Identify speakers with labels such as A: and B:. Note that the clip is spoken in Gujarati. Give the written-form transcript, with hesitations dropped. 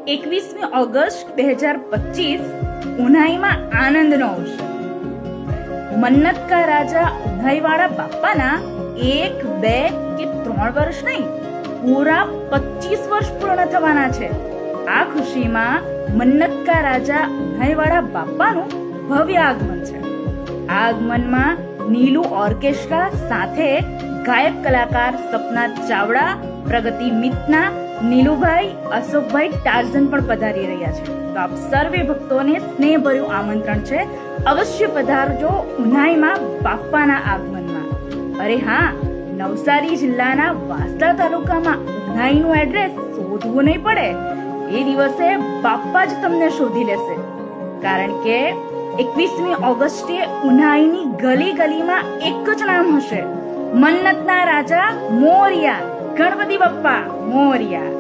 A: 21મી ઓગસ્ટ 2025 ઉનાઈમાં આનંદનો અવસર. મન્નતકા રાજા ઉનાઈવાળા બાપાના 1, 2 કે 3 વર્ષ નહીં, પૂરા 25 વર્ષ પૂર્ણ થવાના છે. આ ખુશીમાં મન્નતકા રાજા ઉનાઈવાળા બાપાનું ભવ્ય આગમન છે. આ આગમનમાં નીલુ ઓર્કેસ્ટ્રા સાથે ગાયક કલાકાર સપના ચાવડા, પ્રગતિ મિતના, નીલુભાઈ, અશોકભાઈ ટાર્ઝન પણ પધારી રહ્યા છે. તો આપ સર્વે ભક્તોને સ્નેહભર્યું આમંત્રણ છે. અવશ્ય પધારજો ઉનાઈમાં બાપાના આગમનમાં. અરે હા, નવસારી જિલ્લાના વાંસદા તાલુકામાં ઉનાઈનું એડ્રેસ શોધવું નહીં પડે. એ દિવસે બાપા જ તમને શોધી લેશે. કારણ કે 21મી ઓગસ્ટે ઉનાઈની ગલી ગલીમાં એક જ નામ હશે, મન્નતના રાજા મોરિયા. ગણપતિ બાપ્પા મોરિયા.